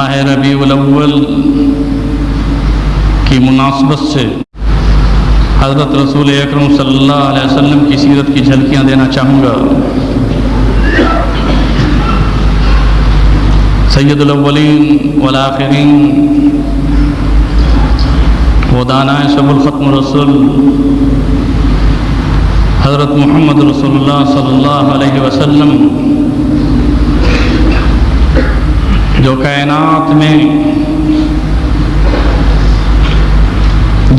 ماہ ربیع الاول کی مناسبت سے حضرت رسول اکرم صلی اللہ علیہ وسلم کی سیرت کی جھلکیاں دینا چاہوں گا۔ سید الاولین والآخرین و دانائے سب الختم الرسول حضرت محمد رسول اللہ صلی اللہ علیہ وسلم جو کائنات میں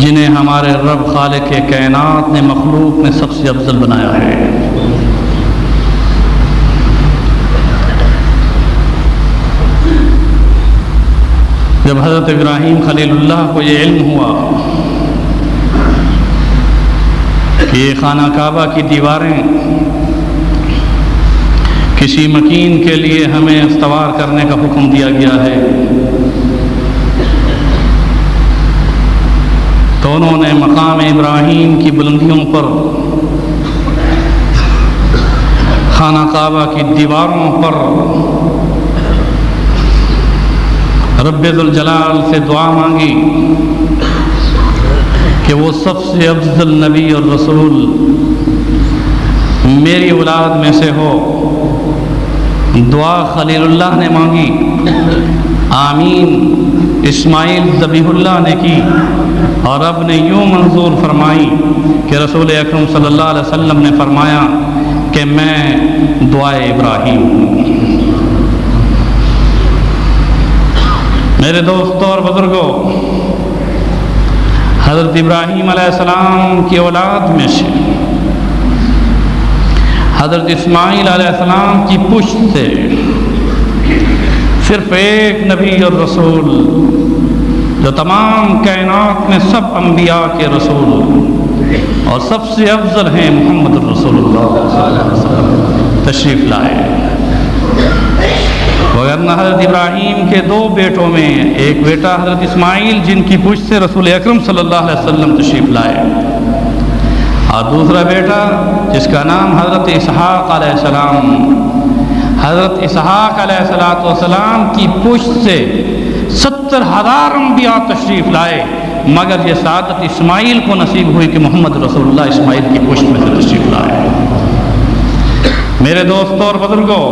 جنہیں ہمارے رب خالق کائنات نے مخلوق میں سب سے افضل بنایا ہے، جب حضرت ابراہیم خلیل اللہ کو یہ علم ہوا کہ یہ خانہ کعبہ کی دیواریں کسی مکین کے لیے ہمیں استوار کرنے کا حکم دیا گیا ہے، تو انہوں نے مقام ابراہیم کی بلندیوں پر خانہ کعبہ کی دیواروں پر رب ذوالجلال سے دعا مانگی کہ وہ سب سے افضل نبی اور رسول میری اولاد میں سے ہو۔ دعا خلیل اللہ نے مانگی، آمین اسماعیل ذبیح اللہ نے کی، اور رب نے یوں منظور فرمائی کہ رسول اکرم صلی اللہ علیہ وسلم نے فرمایا کہ میں دعائے ابراہیم ہوں۔ میرے دوستوں اور بزرگوں، حضرت ابراہیم علیہ السلام کی اولاد میں سے حضرت اسماعیل علیہ السلام کی پشت سے صرف ایک نبی اور رسول جو تمام کائنات میں سب انبیاء کے رسول اور سب سے افضل ہیں محمد رسول اللہ صلی اللہ علیہ وسلم تشریف لائے۔ وگرنہ حضرت ابراہیم کے دو بیٹوں میں ایک بیٹا حضرت اسماعیل جن کی پشت سے رسول اکرم صلی اللہ علیہ وسلم تشریف لائے، اور دوسرا بیٹا جس کا نام حضرت اسحاق علیہ السلام، حضرت اسحاق علیہ السلام کی پشت سے 70,000 انبیاء تشریف لائے، مگر یہ سعادت اسماعیل کو نصیب ہوئی کہ محمد رسول اللہ اسماعیل کی پشت میں سے تشریف لائے۔ میرے دوستوں اور بزرگوں،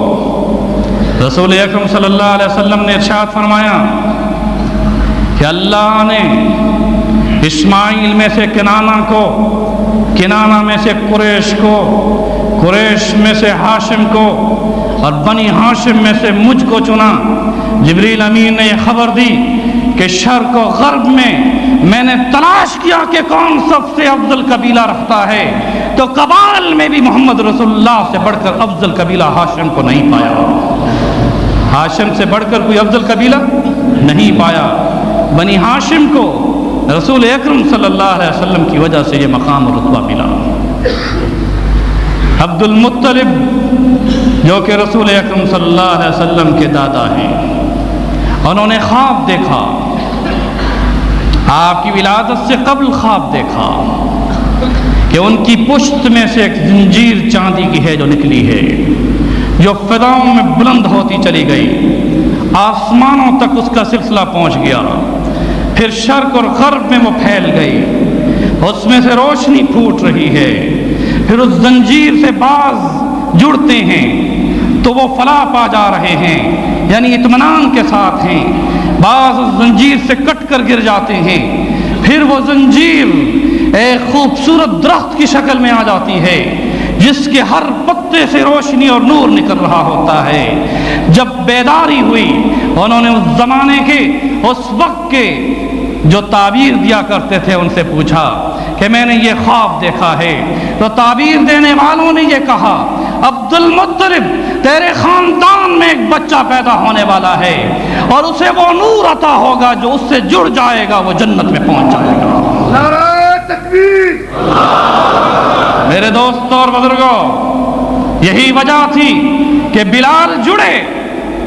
رسول اکرم صلی اللہ علیہ وسلم نے ارشاد فرمایا کہ اللہ نے اسماعیل میں سے کنانہ کو، کنانہ میں سے قریش کو، قریش میں سے ہاشم کو، اور بنی ہاشم میں سے مجھ کو چنا۔ جبریل امین نے یہ خبر دی کہ شرق و غرب میں نے تلاش کیا کہ کون سب سے افضل قبیلہ رکھتا ہے، تو قبائل میں بھی محمد رسول اللہ سے بڑھ کر افضل قبیلہ ہاشم کو نہیں پایا، ہاشم سے بڑھ کر کوئی افضل قبیلہ نہیں پایا۔ بنی ہاشم کو رسول اکرم صلی اللہ علیہ وسلم کی وجہ سے یہ مقام اور رتبہ ملا۔ عبد المطلب جو کہ رسول اکرم صلی اللہ علیہ وسلم کے دادا ہیں، انہوں نے خواب دیکھا، آپ کی ولادت سے قبل خواب دیکھا کہ ان کی پشت میں سے ایک زنجیر چاندی کی ہے جو نکلی ہے، جو فضاؤں میں بلند ہوتی چلی گئی، آسمانوں تک اس کا سلسلہ پہنچ گیا، پھر شرق اور غرب میں وہ پھیل گئی، اس میں سے روشنی پھوٹ رہی ہے، پھر اس زنجیر سے بعض جڑتے ہیں تو وہ فلاح پا جا رہے ہیں، یعنی اطمینان کے ساتھ ہیں، بعض اس زنجیر سے کٹ کر گر جاتے ہیں، پھر وہ زنجیر ایک خوبصورت درخت کی شکل میں آ جاتی ہے جس کے ہر پتے سے روشنی اور نور نکل رہا ہوتا ہے۔ جب بیداری ہوئی، انہوں نے اس زمانے کے، اس وقت کے جو تعبیر دیا کرتے تھے ان سے پوچھا کہ میں نے یہ خواب دیکھا ہے، تو تعبیر دینے والوں نے یہ کہا عبد المطلب تیرے خاندان میں ایک بچہ پیدا ہونے والا ہے، اور اسے وہ نور عطا ہوگا جو اس سے جڑ جائے گا وہ جنت میں پہنچ جائے گا۔ نعرہ تکبیر! میرے دوستوں اور بزرگوں، یہی وجہ تھی کہ بلال جڑے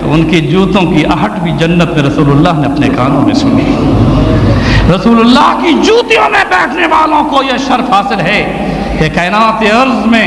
تو ان کی جوتوں کی آہٹ بھی جنت میں رسول اللہ نے اپنے کانوں میں سنی۔ رسول اللہ کی جوتیوں میں بیٹھنے والوں کو یہ شرف حاصل ہے کہ کائنات ارض میں